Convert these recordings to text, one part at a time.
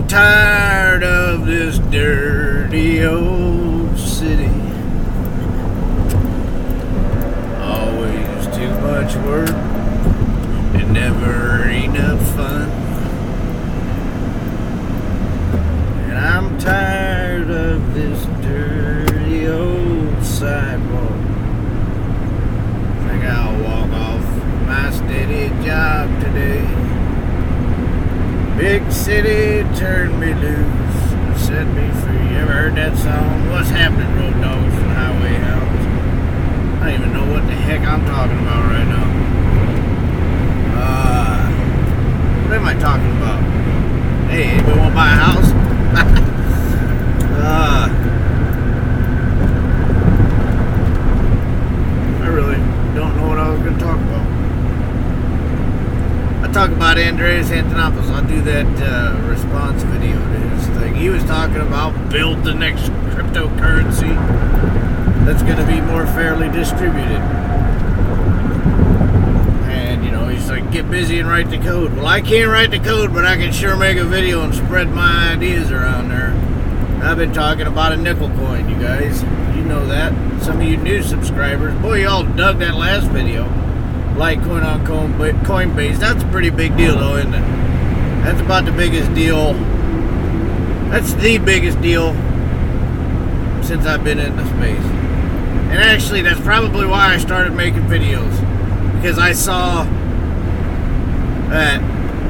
I'm tired of this dirty old city. Always too much work and never enough fun. And I'm tired of this dirty old sidewalk. Think I'll walk off my steady job today. Big city turned me loose and set me free. You ever heard that song? What's happening, road dogs and highway hounds? I don't even know what the heck I'm talking about right now. What am I talking about? Hey, anybody want to buy a house? I really don't know what I was going to talk about. I talk about Andreas Antonopoulous. I'll do that response video to his thing. He was talking about build the next cryptocurrency that's going to be more fairly distributed. And, you know, he's like, get busy and write the code. Well, I can't write the code, but I can sure make a video and spread my ideas around there. I've been talking about a nickel coin, you guys. You know that. Some of you new subscribers. Boy, you all dug that last video. Litecoin on Coinbase. That's a pretty big deal, though, isn't it? That's about the biggest deal. That's the biggest deal since I've been in the space. And actually, that's probably why I started making videos. Because I saw that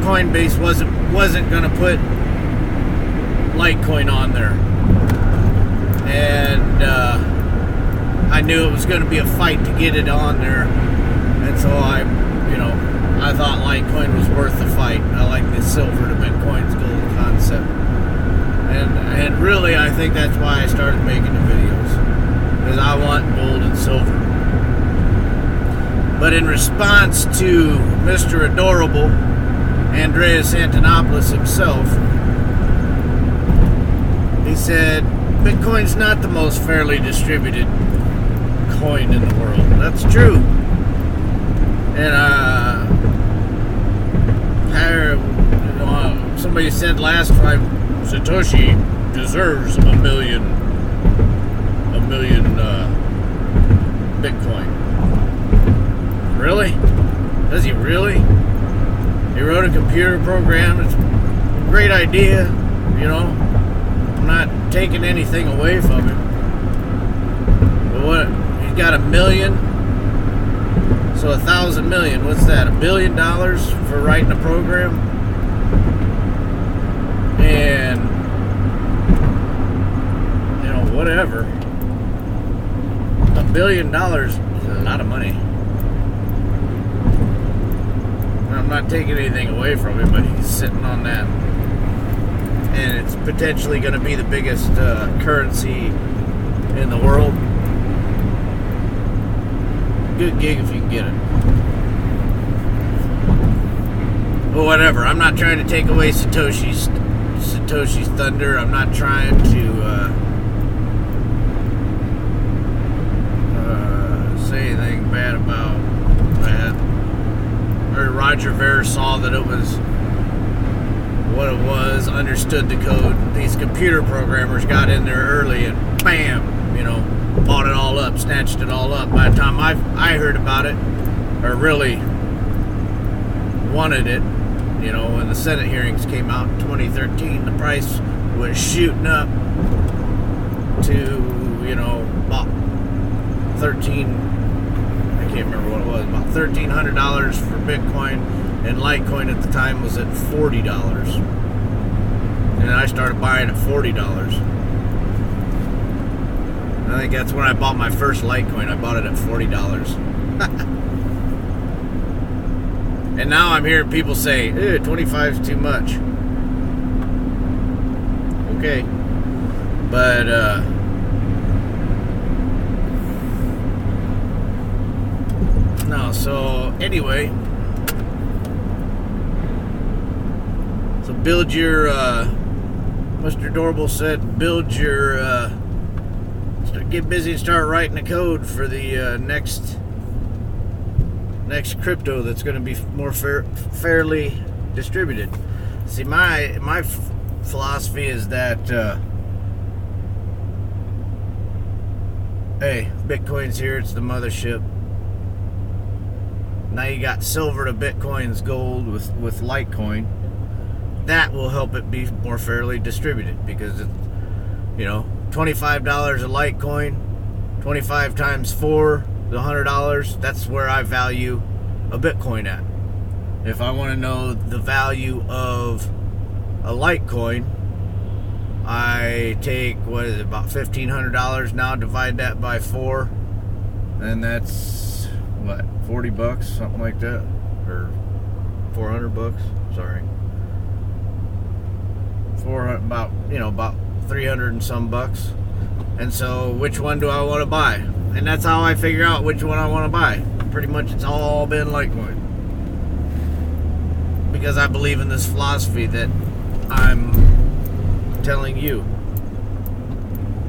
Coinbase wasn't going to put Litecoin on there. And I knew it was going to be a fight to get it on there. And so I thought Litecoin was worth the fight. I like the silver to Bitcoin's gold concept. And really, I think that's why I started making the videos. Because I want gold and silver. But in response to Mr. Adorable, Andreas Antonopoulous himself, he said, Bitcoin's not the most fairly distributed coin in the world. That's true. And somebody said last time, Satoshi deserves a million Bitcoin. Really? Does he really? He wrote a computer program. It's a great idea, you know. I'm not taking anything away from him. But what? He's got 1 million. So 1,000 million. What's that? $1 billion for writing a program? And you know, whatever. $1 billion is a lot of money. I'm not taking anything away from him, but he's sitting on that. And it's potentially going to be the biggest currency in the world. Good gig if you can get it. But whatever. I'm not trying to take away Satoshi's thunder. I'm not trying to say anything bad about that. Or Roger Ver saw that it was what it was, understood the code. These computer programmers got in there early and bam, you know, bought it all up, snatched it all up. By the time I heard about it, or really wanted it, you know, when the Senate hearings came out in 2013, the price was shooting up to, you know, about I can't remember what it was, about $1,300 for Bitcoin, and Litecoin at the time was at $40. And I started buying at $40. I think that's when I bought my first Litecoin. I bought it at $40. And now I'm hearing people say, 25 is too much. Okay. But, no, so, anyway. So build your, Mr. Adorable said, build your, get busy and start writing the code for the next crypto that's going to be more fairly distributed. See, my philosophy is that, hey, Bitcoin's here, it's the mothership. Now you got silver to Bitcoin's gold with Litecoin. That will help it be more fairly distributed, because it's, $25 a Litecoin, 25 times 4, the $100, that's where I value a Bitcoin at. If I want to know the value of a Litecoin, I take, about $1,500 now, divide that by 4, and that's, $40, something like that, or $400, sorry. About 300 and some bucks. And so which one do I want to buy? And that's how I figure out which one I want to buy. Pretty much it's all been Litecoin, because I believe in this philosophy that I'm telling you.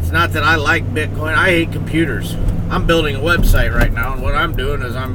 It's not that I like Bitcoin. I hate computers. I'm building a website right now, and what I'm doing is I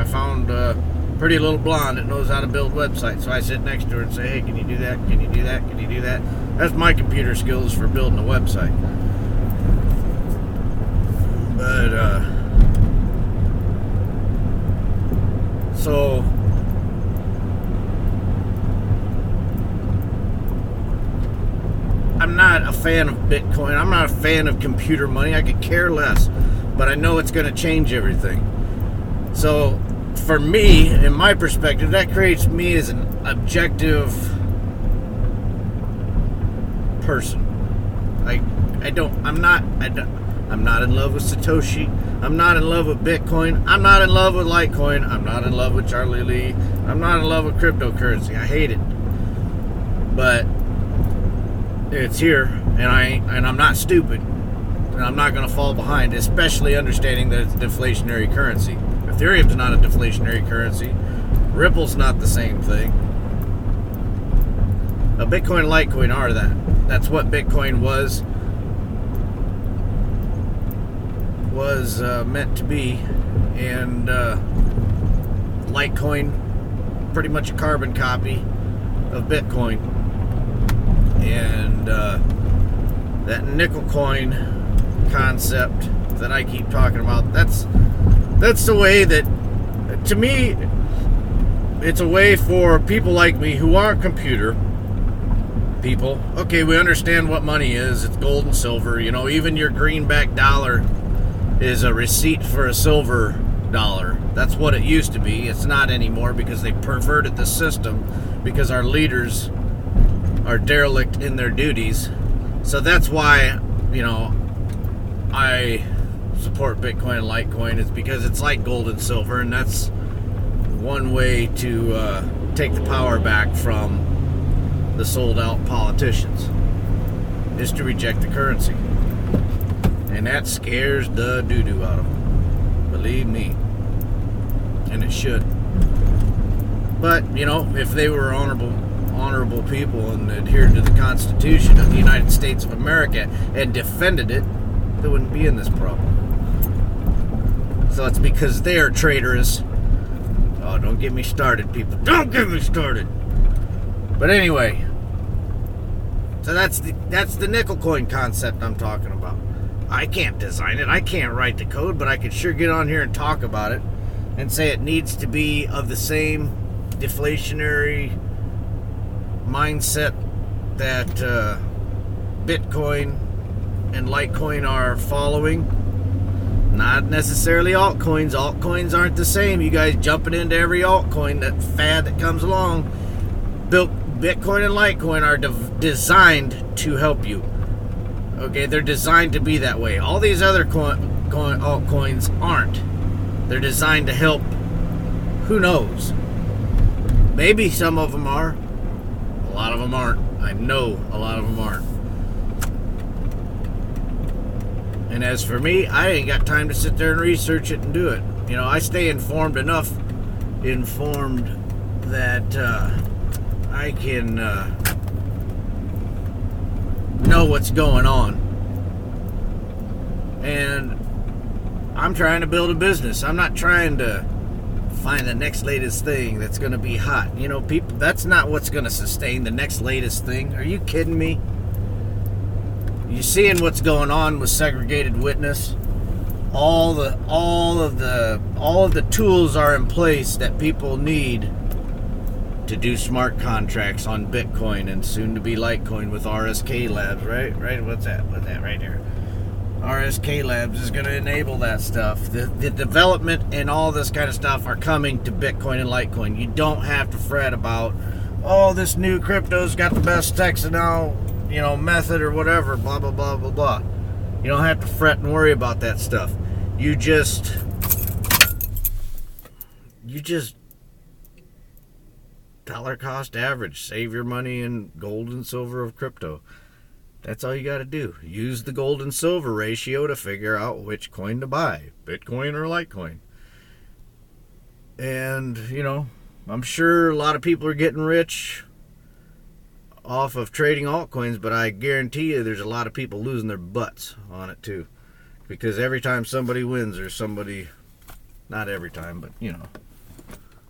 found a pretty little blonde that knows how to build websites. So I sit next to her and say, hey, can you do that? Can you do that? Can you do that? That's my computer skills for building a website. But, so I'm not a fan of Bitcoin. I'm not a fan of computer money. I could care less. But I know it's going to change everything. So, for me, in my perspective, that creates me as an objective person. I'm not in love with Satoshi. I'm not in love with Bitcoin. I'm not in love with Litecoin. I'm not in love with Charlie Lee. I'm not in love with cryptocurrency. I hate it. But it's here, and I'm not stupid, and I'm not going to fall behind, especially understanding that it's a deflationary currency. Ethereum's not a deflationary currency. Ripple's not the same thing. A Bitcoin and Litecoin are that. That's what Bitcoin was meant to be, and Litecoin, pretty much a carbon copy of Bitcoin. And that nickel coin concept that I keep talking about, that's the way that, to me, it's a way for people like me who aren't computer people. Okay, we understand what money is. It's gold and silver. Even your greenback dollar is a receipt for a silver dollar. That's what it used to be. It's not anymore, because they perverted the system, because our leaders are derelict in their duties. So that's why, I support Bitcoin and Litecoin. It's because it's like gold and silver, and that's one way to take the power back from the sold out politicians, is to reject the currency. And that scares the doo-doo out of them, believe me. And it should. But, if they were honorable people and adhered to the Constitution of the United States of America and defended it, they wouldn't be in this problem. So it's because they are traitorous. Oh, don't get me started, people. Don't get me started. But anyway, so that's the nickel coin concept I'm talking about. I can't design it. I can't write the code, but I could sure get on here and talk about it and say it needs to be of the same deflationary mindset that Bitcoin and Litecoin are following. Not necessarily altcoins. Altcoins aren't the same. You guys jumping into every altcoin, that fad that comes along. Bitcoin and Litecoin are designed to help you. Okay, they're designed to be that way. All these other altcoins aren't. They're designed to help. Who knows? Maybe some of them are. A lot of them aren't. I know a lot of them aren't. And as for me, I ain't got time to sit there and research it and do it. I stay informed enough that I can know what's going on. And I'm trying to build a business. I'm not trying to find the next latest thing that's going to be hot. You know, people, that's not what's going to sustain the next latest thing. Are you kidding me? You seeing what's going on with segregated witness? All of the tools are in place that people need to do smart contracts on Bitcoin and soon to be Litecoin with RSK Labs, right? What's that right here? RSK Labs is going to enable that stuff. The development and all this kind of stuff are coming to Bitcoin and Litecoin. You don't have to fret about, oh, this new crypto's got the best method or whatever, blah, blah, blah, blah, blah. You don't have to fret and worry about that stuff. You just dollar cost average. Save your money in gold and silver of crypto. That's all you got to do. Use the gold and silver ratio to figure out which coin to buy, Bitcoin or Litecoin. And, I'm sure a lot of people are getting rich off of trading altcoins, but I guarantee you there's a lot of people losing their butts on it too. Because every time somebody wins, or somebody, not every time, but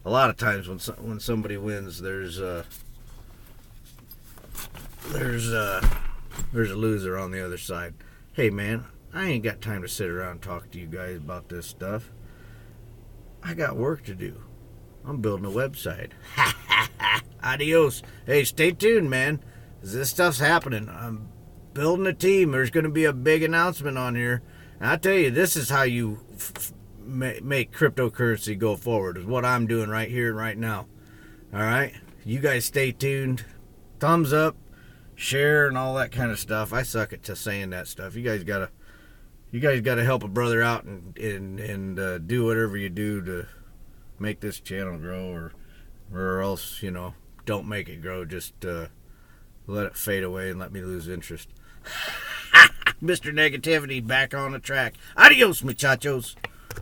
a lot of times when somebody wins, there's a loser on the other side. Hey man, I ain't got time to sit around and talk to you guys about this stuff. I got work to do. I'm building a website. Adios. Hey, stay tuned, man. This stuff's happening. I'm building a team. There's going to be a big announcement on here. And I tell you, this is how you make cryptocurrency go forward, is what I'm doing right here and right now. All right? You guys stay tuned. Thumbs up, share, and all that kind of stuff. I suck at saying that stuff. You guys gotta help a brother out and do whatever you do to make this channel grow, or else, don't make it grow. Just let it fade away and let me lose interest. Mr. Negativity back on the track. Adios, muchachos.